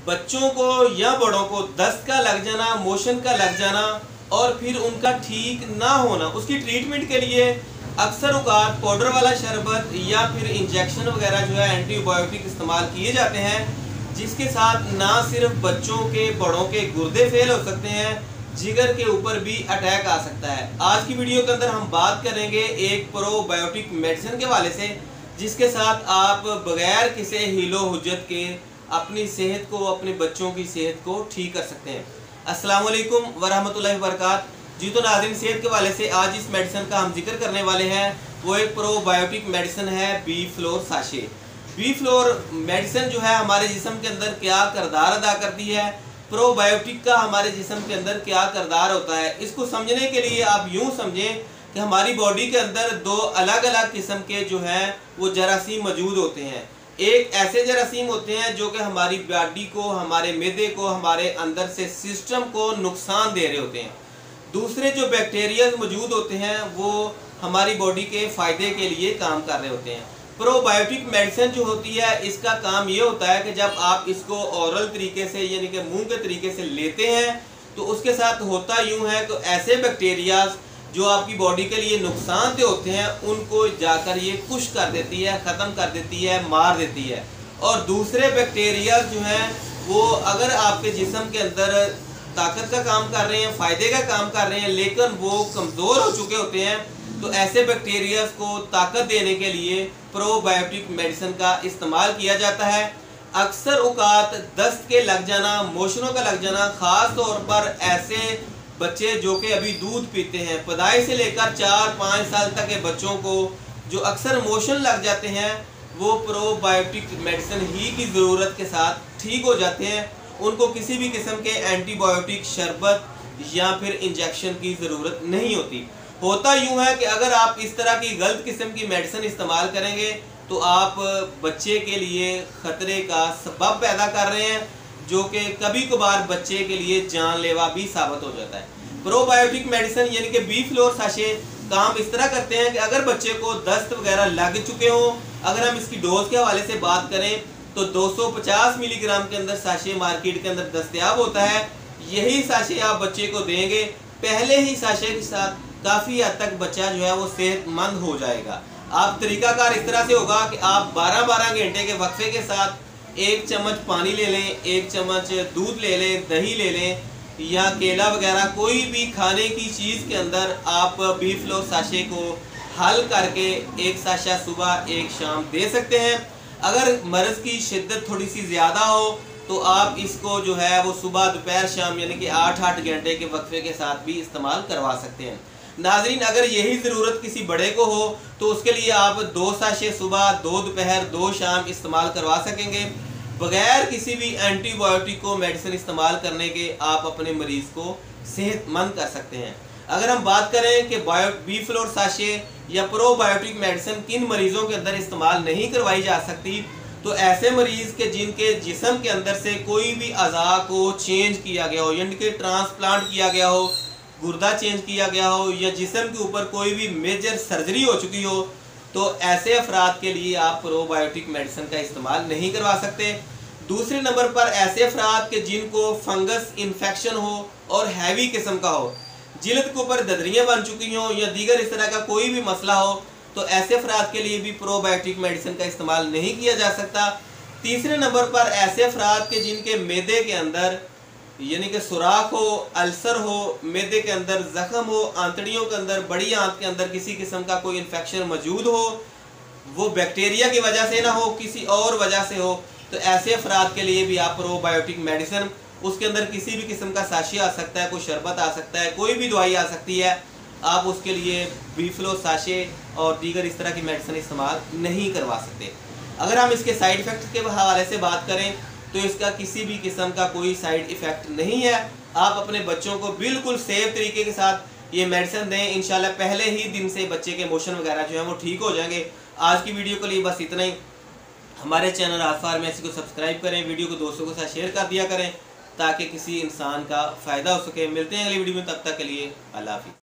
बच्चों को या बड़ों को दस्त का लग जाना, मोशन का लग जाना और फिर उनका ठीक ना होना, उसकी ट्रीटमेंट के लिए अक्सर औकात पाउडर वाला शरबत या फिर इंजेक्शन वगैरह जो है एंटीबायोटिक इस्तेमाल किए जाते हैं, जिसके साथ ना सिर्फ बच्चों के बड़ों के गुर्दे फेल हो सकते हैं, जिगर के ऊपर भी अटैक आ सकता है। आज की वीडियो के अंदर हम बात करेंगे एक प्रोबायोटिक मेडिसिन के हवाले से, जिसके साथ आप बगैर किसी हीलो हुज्जत के अपनी सेहत को, अपने बच्चों की सेहत को ठीक कर सकते हैं। अस्सलाम वालेकुम वरहमतुल्लाहि वबरकात। जी तो नाज़रीन, सेहत के वाले से आज इस मेडिसिन का हम जिक्र करने वाले हैं। वो एक प्रोबायोटिक मेडिसिन है बी फ्लोर साशे। बी फ्लोर मेडिसिन जो है हमारे जिस्म के अंदर क्या किरदार अदा करती है, प्रोबायोटिक का हमारे जिस्म के अंदर क्या किरदार होता है, इसको समझने के लिए आप यूँ समझें कि हमारी बॉडी के अंदर दो अलग अलग किस्म के जो हैं वो जरासीम मौजूद होते हैं। एक ऐसे जरासीम होते हैं जो कि हमारी बॉडी को, हमारे मैदे को, हमारे अंदर से सिस्टम को नुकसान दे रहे होते हैं। दूसरे जो बैक्टीरिया मौजूद होते हैं वो हमारी बॉडी के फ़ायदे के लिए काम कर रहे होते हैं। प्रोबायोटिक मेडिसिन जो होती है इसका काम ये होता है कि जब आप इसको ओरल तरीके से यानी कि मुंह के तरीके से लेते हैं तो उसके साथ होता यूँ है कि ऐसे बैक्टीरिया जो आपकी बॉडी के लिए नुकसान दे होते हैं उनको जाकर ये कुश कर देती है, ख़त्म कर देती है, मार देती है। और दूसरे बैक्टीरिया जो हैं वो अगर आपके जिस्म के अंदर ताकत का काम कर रहे हैं, फ़ायदे का काम कर रहे हैं, लेकिन वो कमज़ोर हो चुके होते हैं, तो ऐसे बैक्टीरिया को ताकत देने के लिए प्रोबायोटिक मेडिसिन का इस्तेमाल किया जाता है। अक्सर औकात दस्त के लग जाना, मोशनों का लग जाना, ख़ास तौर पर ऐसे बच्चे जो कि अभी दूध पीते हैं, पैदाइश से लेकर 4-5 साल तक के बच्चों को जो अक्सर मोशन लग जाते हैं वो प्रोबायोटिक मेडिसिन ही की ज़रूरत के साथ ठीक हो जाते हैं। उनको किसी भी किस्म के एंटीबायोटिक शरबत या फिर इंजेक्शन की ज़रूरत नहीं होती। होता यूँ है कि अगर आप इस तरह की गलत किस्म की मेडिसिन इस्तेमाल करेंगे तो आप बच्चे के लिए ख़तरे का सबब पैदा कर रहे हैं, जो कि कभी कभार बच्चे के लिए जानलेवा भी साबित हो जाता है। प्रोबायोटिक मेडिसिन यानी कि बी फ्लोर साशे काम इस तरह करते हैं कि अगर बच्चे को दस्त वगैरह लग चुके हों, अगर हम इसकी डोज के हवाले से बात करें तो 250 मिलीग्राम के अंदर साशे मार्केट के अंदर दस्तयाब होता है। यही साशे आप बच्चे को देंगे, पहले ही साशे के साथ काफ़ी हद तक बच्चा जो है वो सेहतमंद हो जाएगा। आप तरीकाकार इस तरह से होगा कि आप 12-12 घंटे के वक्फे के साथ 1 चम्मच पानी ले लें, 1 चम्मच दूध ले लें, दही ले लें या केला वगैरह कोई भी खाने की चीज़ के अंदर आप बी फ्लोर साशे को हल करके 1 साशा सुबह 1 शाम दे सकते हैं। अगर मर्ज़ की शिद्दत थोड़ी सी ज़्यादा हो तो आप इसको जो है वो सुबह दोपहर शाम यानी कि 8-8 घंटे के वक्फे के साथ भी इस्तेमाल करवा सकते हैं। नाज़रीन, अगर यही ज़रूरत किसी बड़े को हो तो उसके लिए आप 2 साशे सुबह, 2 दोपहर, 2 शाम इस्तेमाल करवा सकेंगे। बगैर किसी भी एंटीबायोटिक को मेडिसिन इस्तेमाल करने के आप अपने मरीज़ को सेहतमंद कर सकते हैं। अगर हम बात करें कि बी फ्लोर साशे या प्रोबायोटिक मेडिसिन किन मरीज़ों के अंदर इस्तेमाल नहीं करवाई जा सकती, तो ऐसे मरीज़ के जिनके जिस्म के अंदर से कोई भी अज़ा को चेंज किया गया हो, यानी कि ट्रांसप्लांट किया गया हो, गुर्दा चेंज किया गया हो या जिस्म के ऊपर कोई भी मेजर सर्जरी हो चुकी हो, तो ऐसे अफराद के लिए आप प्रोबायोटिक मेडिसिन का इस्तेमाल नहीं करवा सकते। दूसरे नंबर पर ऐसे अफराद के जिनको फंगस इन्फेक्शन हो और हैवी किस्म का हो, जिल्द के ऊपर ददरियाँ बन चुकी हों या दीगर इस तरह का कोई भी मसला हो, तो ऐसे अफराद के लिए भी प्रोबायोटिक मेडिसिन का इस्तेमाल नहीं किया जा सकता। तीसरे नंबर पर ऐसे अफराद के जिनके मैदे के अंदर यानी कि सुराख हो, अल्सर हो, मैदे के अंदर ज़ख्म हो, आंतड़ियों के अंदर, बड़ी आंत के अंदर किसी किस्म का कोई इन्फेक्शन मौजूद हो, वो बैक्टीरिया की वजह से ना हो, किसी और वजह से हो, तो ऐसे अफराद के लिए भी आप प्रोबायोटिक मेडिसिन, उसके अंदर किसी भी किस्म का साशे आ सकता है, कोई शरबत आ सकता है, कोई भी दवाई आ सकती है, आप उसके लिए बी फ्लोर साशे और दीगर इस तरह की मेडिसिन इस्तेमाल नहीं करवा सकते। अगर हम इसके साइड इफ़ेक्ट के हवाले से बात करें तो इसका किसी भी किस्म का कोई साइड इफ़ेक्ट नहीं है। आप अपने बच्चों को बिल्कुल सेफ तरीके के साथ ये मेडिसिन दें, इंशाल्लाह पहले ही दिन से बच्चे के मोशन वगैरह जो है वो ठीक हो जाएंगे। आज की वीडियो के लिए बस इतना ही। हमारे चैनल आस फार्मेसी को सब्सक्राइब करें, वीडियो को दोस्तों के साथ शेयर कर दिया करें ताकि किसी इंसान का फ़ायदा हो सके। मिलते हैं अगली वीडियो में, तब तक के लिए अल्लाह हाफ़िज़।